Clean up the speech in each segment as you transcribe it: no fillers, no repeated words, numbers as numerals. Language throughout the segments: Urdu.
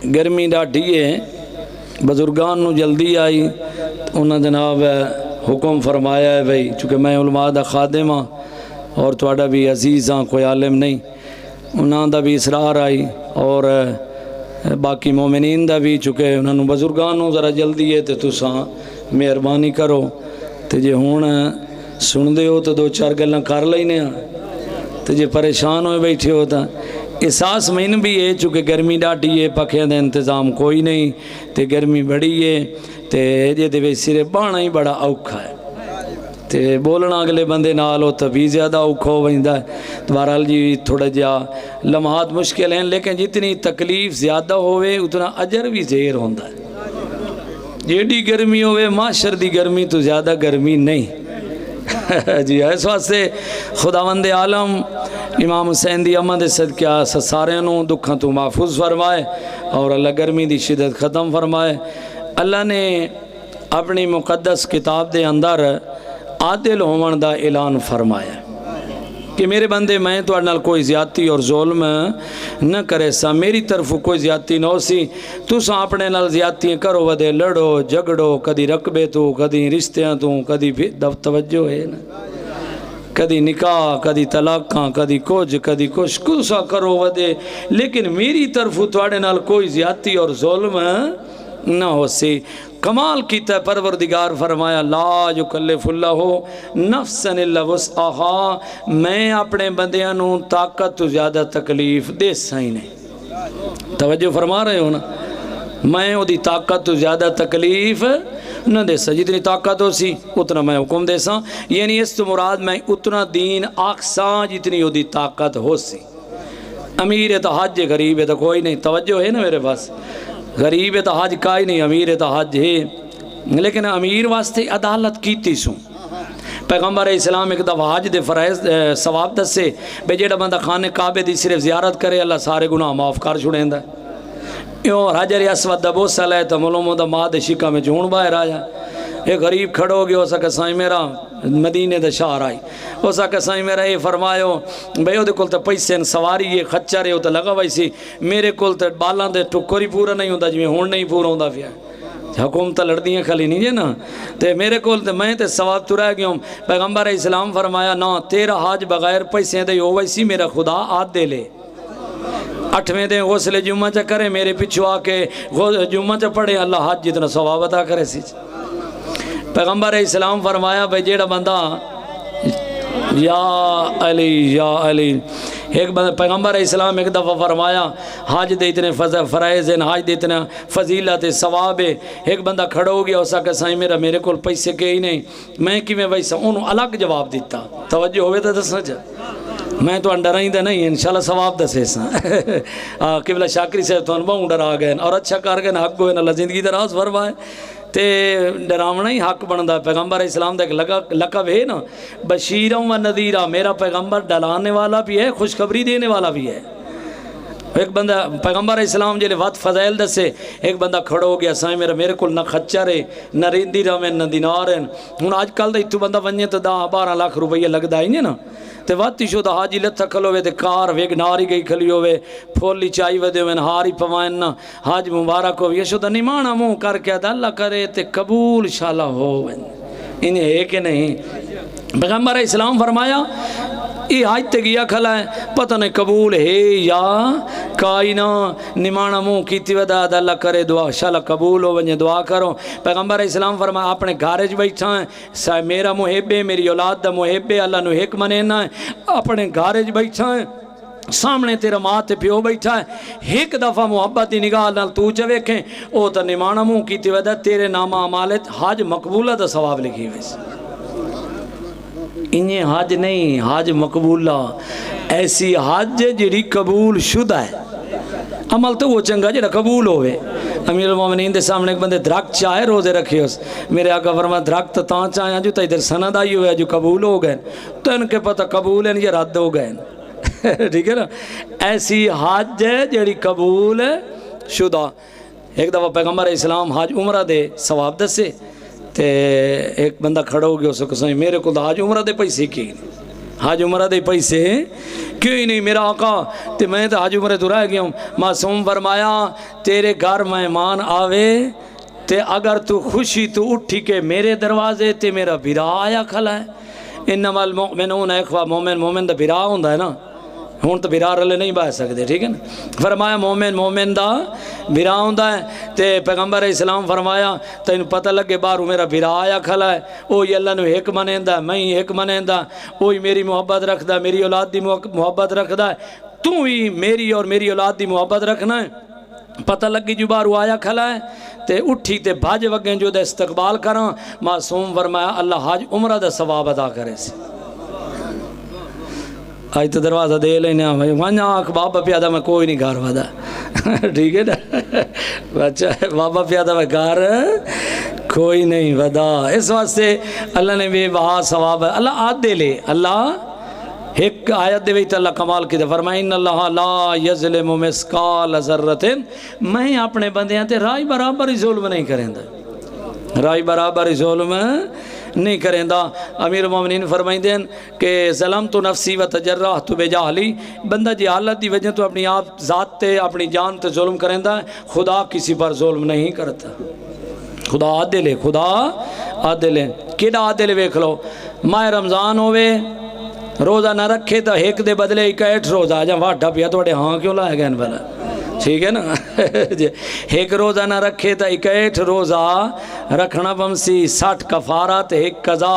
گرمی ڈاٹھی ہے بزرگان نو جلدی آئی انہاں جناب حکم فرمایا ہے بھئی چونکہ میں علماء دا خادم ہاں اور تھوڑا بھی عزیز ہاں کوئی عالم نہیں انہاں دا بھی اصرار آئی اور باقی مومنین دا بھی چونکہ انہاں نو بزرگان نو ذرا جلدی ہے تو تساں مہربانی کرو تو جے ہون سن دے ہو تو دو چار گلاں کر لینے ہاں تو جے پریشان ہوئے بیٹھے ہوتا احساس میں بھی ہے چونکہ گرمی ڈاٹھی ہے پکھے دا انتظام کوئی نہیں تے گرمی بڑی ہے تے جے دے وے سرے بانا ہی بڑا اوکھا ہے تے بولنا اگلے بندے نال ہو تو بھی زیادہ اوکھا ہو ویندا ہے تو بہرحال جی تھوڑا جا لمحات مشکل ہیں لیکن جتنی تکلیف زیادہ ہوئے اتنا اجر بھی زیر ہوندا ہے جیڑی گرمی ہوئے معاشر دی گرمی تو زیادہ گرمی نہیں جی اس واسطے خداوند عالم امام حسین دی اماں دے صدقہ سارے نو دکھاں تو محفوظ فرمائے اور اللہ گرمی دی شدت ختم فرمائے اللہ نے اپنی مقدس کتاب دے اندر عادل ہون دا اعلان فرمایا کہ میرے بندے میں تو نال کوئی زیادتی اور ظلم نہ کرے سا میری طرف کوئی زیادتی نہ ہو سی تو سا اپنے نال زیادتی کرو ودے لڑو جگڑو کدی رقبے تو کدی رشتیاں تو کدی توجہ ہے نا کدی نکاح کدی طلاقاں کدی کچھ سا کرو ودے لیکن میری طرف تواڈے نال کوئی زیادتی اور ظلم نہ ہو سی کمال کیتا ہے پروردگار فرمایا لا یکلف اللہ نفسا الا وسعہا میں اپنے بندیاں نو طاقت تو زیادہ تکلیف دے سائی نہیں توجہ فرما رہے ہو نا میں او دی طاقت تو زیادہ تکلیف نہ دے سا جتنی طاقت ہو سی اتنا میں حکم دے سا یعنی اس تو مراد میں اتنا دین آکساں جتنی او دی طاقت ہو سی امیر ہے تو حج غریب ہے تو کوئی نہیں توجہ ہے نا میرے پاس غریب ہے تو حج کائی نہیں امیر ہے تو حج ہے لیکن امیر واسطے عدالت کیتی سوں پیغمبر اسلام ایک دفعہ حج دے فرائض ثواب دسے بے جیڑا بندہ خانے کعبے دی صرف زیارت کرے اللہ سارے گناہ معاف کر چھڑیں دا یوں حجر اسود دا بوسہ لے تو ملوموں دا ماہ دے شکا میں جھون باہر آیا ایک غریب کھڑو گے ہو سکے سائیں میرا مدینے دا شہر آئی ہو سکے سائیں میرا یہ فرمایو بھئی ہو دے کل تا پیسے سواری یہ خچہ رہے ہو تا لگا ویسی میرے کل تا بالان دے ٹکوری پورا نہیں ہوتا جی ہون نہیں پورا ہوتا پھر حکومت لڑدیاں کھلی نہیں جے نا تے میرے کول تے میں تے ثواب تو رہ گیا ہوں پیغمبر اسلام فرمایا نا تیرا حاج بغیر پیسے دے ہو ویسی میرا خدا آت دے لے 8ویں دن غسل جمعہ چا کرے میرے پیچھو آ کے جمعہ چا پڑھے اللہ حج جتنا ثواب عطا کرے سی پیغمبر اسلام فرمایا بھئی جیڑا بندہ یا علی ایک بندہ پیغمبر اسلام ایک دفعہ فرمایا حج دے اتنے فرائض ہیں حج دے اتنا فضیلت ثواب ہے ایک بندہ کھڑا ہو گیا ہو سکا سائیں میرے کول پیسے کے ہی نہیں میں کی میں ویسا انہوں الگ جواب دیتا توجہ ہوئے تو دسنا چاہ میں تو ڈرائیں دے نہیں انشاءاللہ ثواب دسے سا قبلہ شاکری سے تو انباؤں ڈر آ گئے اور اچھا کار گئے حق ہوئے اللہ زندگی دراز فرمائے تے ڈرامنا ہی حق بندا پیغمبر اسلام دا ایک لقب ہے نا بشیروں و نذیرہ میرا پیغمبر ڈلانے والا بھی ہے خوشخبری دینے والا بھی ہے ایک بندہ پیغمبر اسلام جلے وقت فضائل دسے ایک بندہ کھڑا ہو گیا سائیں میرے کول نہ خچر ہے نہ ریندی رہے نہ دینار ہیں ہن آج کل دا اتو بندہ ونجے تو 10-12 لاکھ روپیہ لگدا ہی نا تے واتی شو دا حاجی لتھا کھلو وے تے کار ویگ ناری گئی کھلی ہوئے پھولی چائی ودے وین ہاری پوائن نا حاج مبارک ہو یشو دا نمانا منہ کر کے اللہ کرے تے قبول شالا ہو وین انہیں ہے کہ نہیں پیغمبر اسلام فرمایا یہ حج تے گیا کھلا ہے پتہ نہیں قبول ہے یا کائنا نمانا منہ کیتی ودا اللہ کرے دعا شالا قبول ہو ونجے دعا کرو پیغمبر اسلام فرمایا اپنے گھارج بیٹھا ہے میرا محب ہے میری اولاد دا محب ہے اللہ نو ایک منینا ہے اپنے گھارج بیٹھا ہے سامنے تیرا ماں تے پیو بیٹھا ہے ایک دفعہ محبت دی نگاہ نال تو چا ویکھیں او تا نمانا منہ کیتی ودا تیرے نامہ عمالت حج مقبولہ دا ثواب لکھی ویسے انہیں حج نہیں حج مقبولہ ایسی حج جڑی قبول شدہ ہے عمل تو وہ چنگا جڑا قبول ہوئے امیر المومنین دے سامنے ایک بندے درخت چاہے روزے رکھے اس میرے آقا فرمایا درخت تاں چاہے جو تا ادھر سند آئی ہوئے جو قبول ہو گئے تو ان کے پتہ قبول ہیں یہ رد ہو گئے ٹھیک ہے نا ایسی حج جڑی قبول شدہ ایک دفعہ پیغمبر اسلام حج عمرہ دے ثواب دسے تے ایک بندہ کھڑا ہو گیا اس کو سمجھ میرے کو حج عمرہ دے پیسے کی حج عمرہ دے پیسے کیوں ہی نہیں میرا آقا تے میں تو حج عمرے تو رہ گیا ہوں. معصوم فرمایا تیرے گھر مہمان آوے تے اگر تو خوشی تو اٹھی کے میرے دروازے تے میرا بھرا آیا کھلا ہے. انما المؤمنون اخوہ، مومن دا بھرا ہوندا ہے نا، ہون تو بھرا رلے نہیں بہ سکتے، ٹھیک ہے نا. فرمایا مومن دا بھرا ہوندا ہے. تے پیغمبر اسلام فرمایا تینوں پتہ لگے باہروں میرا بھرا آیا کھلا ہے، وہی اللہ نو ایک منیندا ہے، میں ہی ایک منیندا، وہی میری محبت رکھدا ہے، میری اولاد دی محبت رکھدا ہے، تو ہی میری اور میری اولاد دی محبت رکھنا ہے. پتہ لگی جو باہروں آیا کھلا ہے تے اٹھی تے بھاج وگیں جو دا استقبال کراں. معصوم فرمایا اللہ حج عمرہ دا ثواب ادا کرے سی. آج تو دروازہ دے لینا بھائی وہاں آنکھ بابا پیادہ میں کوئی نہیں گھر ودا ٹھیک ہے نا بچہ بابا پیادہ میں گھر کوئی نہیں ودا. اس واسطے اللہ نے بے بہا ثواب ہے. اللہ آت دے لے، اللہ ایک آیت دے ویت اللہ کمال کی دے فرمائے ان اللہ لا یظلم مسقال ذرۃ، میں اپنے بندیاں تے رائی برابر ہی ظلم نہیں کریں دا، رائی برابر ہی ظلم نہیں کریں دا. امیر المومنین فرمائیں دیں کہ ظلمت نفسی و تجرحت بجہلی، بندہ جی حالت دی وجہ تو اپنی آپ ذات تے اپنی جان تے ظلم کریں دا، خدا کسی پر ظلم نہیں کرتا. خدا عادل ہے، خدا عادل ہے. کیڑا عادل ویکھ لو، ماہ رمضان ہوئے روزہ نہ رکھے تو ایک دے بدلے 61 روزہ آ جا واٹا پیا توڑے ہاں کیوں لائے گئے ان بلا، ٹھیک ہے نا. ایک روزہ نہ رکھے تو 61 روزہ رکھنا بمسی، 60 کفارات ایک قضا.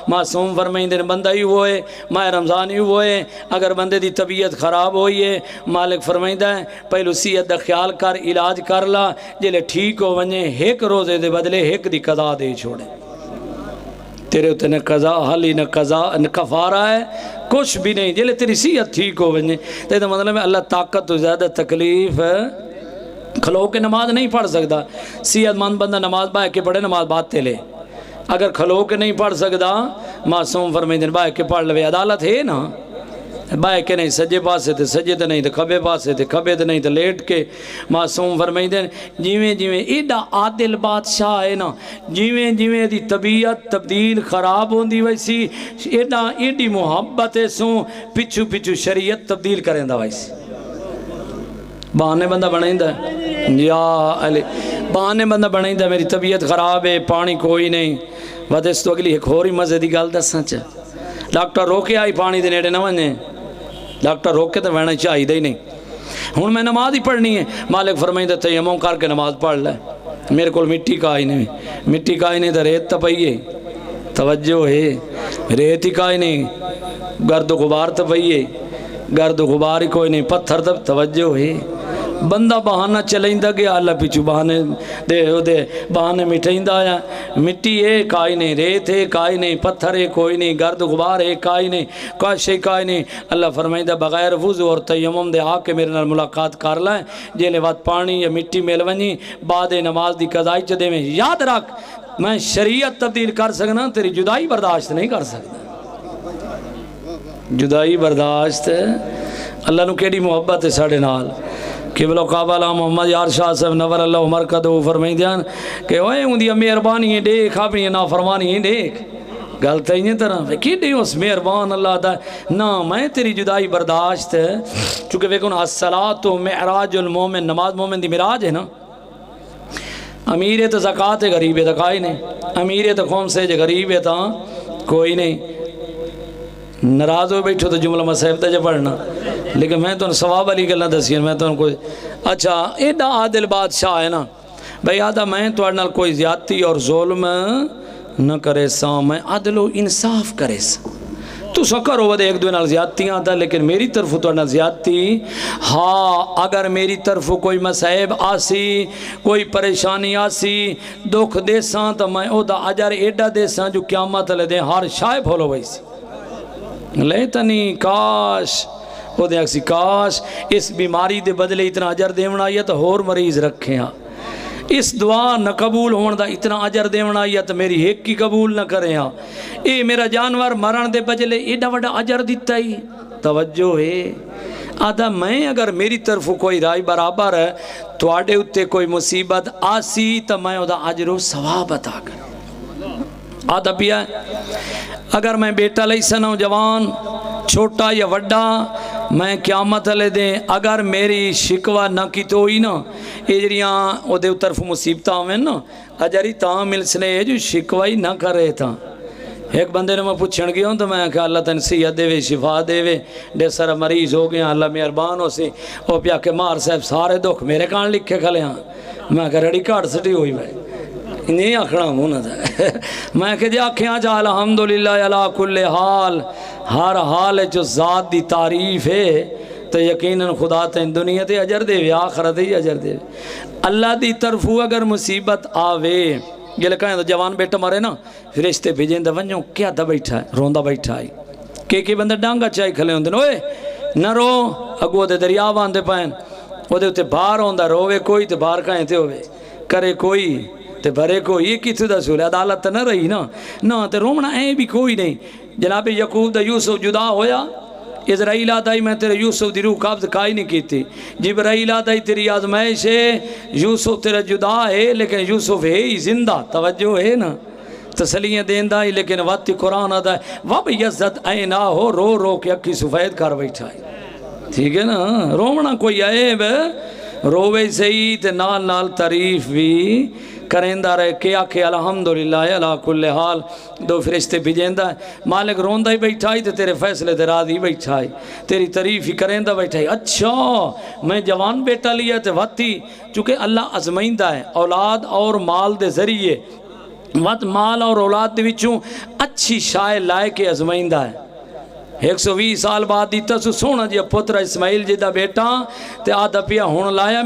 معصوم فرمائیں دن بندہ ہی ہوئے ماہ رمضان ہی ہوئے اگر بندے دی طبیعت خراب ہوئی ہے مالک فرمائیں دیں پہلو صحت دا خیال کر، علاج کر لا، جلے ٹھیک ہو ونجے ایک روزے دے بدلے ایک دی قضا دے چھوڑے. تیرے اتنے نہ قضا حالی نہ قضا نہ کفارہ ہے کچھ بھی نہیں، جلے تیری صحت ٹھیک ہو ونجے. تو مطلب ہے اللہ طاقت تو زیادہ تکلیف کھلو کے نماز نہیں پڑھ سکتا. صحت مند بندہ نماز باہ کے پڑھے نماز باتے لے، اگر کھلو کے نہیں پڑھ سکتا معصوم فرمائیں دن باہ کے پڑھ لے. عدالت ہے نا، باہ کے نہیں سجے پاسے تھے سجے تو نہیں تو کھبے پاسے تھے کھبے تو نہیں تو لیٹ کے. معصوم فرمائیں دن جیویں جیویں ایڈا عادل بادشاہ ہے نا، جیویں جیویں دی طبیعت تبدیل خراب ہوندی ویسی ایڈا ایڈی محبت سوں پچھو پچھو شریعت تبدیل کریں دا ویسی. بہانے بندہ بنائیں دا یا علی، بہانے بندہ بنائیں دا میری طبیعت خراب ہے پانی کوئی نہیں. بات اس تو اگلی ایک ہوری مزے دی گل دساں چا، ڈاکٹر روکے آئی پانی دے نیڑے نہ ونجے، ڈاکٹر روکے تو وینا چاہی دے ہی نہیں. ہوں میں نماز ہی پڑھنی ہے، مالک فرمائیں دے تیمم کر کے نماز پڑھ لے. میرے کو مٹی کا ہی نہیں، مٹی کا ہی نہیں تو ریت تو پئیے، توجہ ہے ریت ہی کا ہی نہیں، گرد و غبار تو پئیے، گرد و غبار ہی کوئی نہیں، پتھر تو توجہ ہے. بندہ بہانہ چلائیں دا گیا اللہ پیچھو بہانے دے بہانے مٹھائیں دا آیا. مٹی ہے کائی نہیں، ریت ہے کائی نہیں، پتھر ہے کوئی نہیں، گرد غبار ہے کائی نہیں، کاش ہے کائی نہیں. اللہ فرمائیں دا بغیر وضو اور تیمم دے آ کے میرے نال ملاقات کر لائیں، جیلے وقت پانی یا مٹی مل ونجی بعد نماز دی قضائی چدے میں. یاد رکھ میں شریعت تبدیل کر سکنا، تیری جدائی برداشت نہیں کر سکتا. جدائی برداشت اللہ نو کیڑی محبت ہے ساڑھے نال. قبلہ قابلہ محمد یار شاہ صاحب نور اللہ عمر کا دو فرمائیں دیان کہ اوہ اندیا مہربانی ہے دیکھ اپنی نافرمانی ہے دیکھ. گلتا ہی نہیں طرح کی دے اس مہربان اللہ دا نا میں تیری جدائی برداشت ہے. چونکہ ویکن الصلاۃ معراج المومن، نماز مومن دی معراج ہے نا. امیر تو زکاة غریب ہے تو کائی نہیں، امیر تو قوم سے جو غریب ہے تا کوئی نہیں. ناراض ہو بیٹھو تو جملہ مسائب تا جا پڑھنا، لیکن میں تو ان ثواب والی گلنا دسیاں میں تو ان کو اچھا ایڈا عادل بادشاہ ہے نا بھئی آدھا میں تو اڑنال کوئی زیادتی اور ظلم نہ کرے سا، میں عدل و انصاف کرے سا. تو سکر ہو دے ایک دو نال زیادتیاں تھا لیکن میری طرف تو اڑنال زیادتی ہاں. اگر میری طرف کوئی مسائب آسی کوئی پریشانی آسی دکھ دے ساں تو میں او دا عجر ایڈا دے ساں جو قیامت لے دے ہر شائب ہولو ویسی. لیتنی کاش وہ دے اکسی کاش اس بیماری دے بدلے اتنا عجر دیونا یا تو اور مریض رکھیں ہاں. اس دعا نہ قبول ہون دا اتنا عجر دیونا یا تو میری ایک کی قبول نہ کریں ہاں. اے میرا جانور مرن دے بجلے ایڈا وڈا عجر دیتا ہی. توجہ ہے آدھا میں اگر میری طرف کوئی رائے برابر ہے تو آڑے اتے کوئی مصیبت آسی تو میں او دا عجر و ثواب عطا کر. آدھا پیا اگر میں بیٹا لئی سنو جوان چھوٹا یا وڈا میں قیامت والے دیں اگر میری شکوہ نہ کی تو ہوئی نا یہ جڑیاں وہ طرف مصیبت آویں نا اجری تاں ملسنے جو شکوہ ہی نہ کر رہے تھا ایک بندے نے میں پوچھن گیا ہوں تو میں کہا اللہ تن صحت دے وے شفا دے وے ڈے سارا مریض ہو گیا اللہ مہربان ہو سی وہ پیا کہ مار صاحب سارے دکھ میرے کان لکھے کھلے ہاں میں کہا ریڈی کارڈ سٹی ہوئی بھائی نہیں آکھنا ہوں نہ تھا میں کہ جی آکھیاں جا الحمدللہ علی کل حال ہر حال جو ذات دی تعریف ہے تو یقیناً خدا تین دنیا تے اجر دے وے آخرت ہی اجر دے وے اللہ دی طرف اگر مصیبت آوے یہ لکھا ہے تو جوان بیٹا مارے نا فرشتے بھیجیں دا ونجوں کیا دا بیٹھا ہے روندا بیٹھا ہے کہ بندہ ڈانگا چاہی کھلے ہوندے اوئے نہ رو اگو دے دریا باندے پائن وہ دے اتے باہر ہوندا روے کوئی تے باہر کہیں تے ہوئے کرے کوئی تے بھرے کوئی یہ کتھو دا سولے عدالت نہ رہی نا تے رومنا اے بھی کوئی نہیں جناب یعقوب دا یوسف جدا ہویا اسرائیل آتا ہی میں تیرے یوسف دی روح قابض کائی نہیں کی تھی جبرائیل آتا ہی تیری آزمائش ہے یوسف تیرا جدا ہے لیکن یوسف ہے ہی زندہ توجہ ہے نا تسلیاں دیندہ ہی لیکن واتی قرآن آتا ہے وَبْ یزت اینا ہو رو رو کے اکھی سفید کر بیٹھا ہے ٹھیک ہے نا رومنا کوئی عیب روے صحیح تے نال نال تعریف بھی کرندہ رہے کیا کہ الحمدللہ علی کل حال دو فرشتے بھیجندہ مالک روندہ ہی بیٹھا ہی تے تیرے فیصلے تے راضی بیٹھا ہی تیری تعریف ہی کرندہ بیٹھا ہی اچھا میں جوان بیٹا لیا تے واتی چونکہ اللہ ازمائندہ ہے اولاد اور مال دے ذریعے وقت مال اور اولاد دے وچوں اچھی شائع لائے کے ازمائندہ ہے 120 سال بعد دیتا سو سونا جی پتر اسماعیل جی دا بیٹا تے آدھا پیا ہون لایا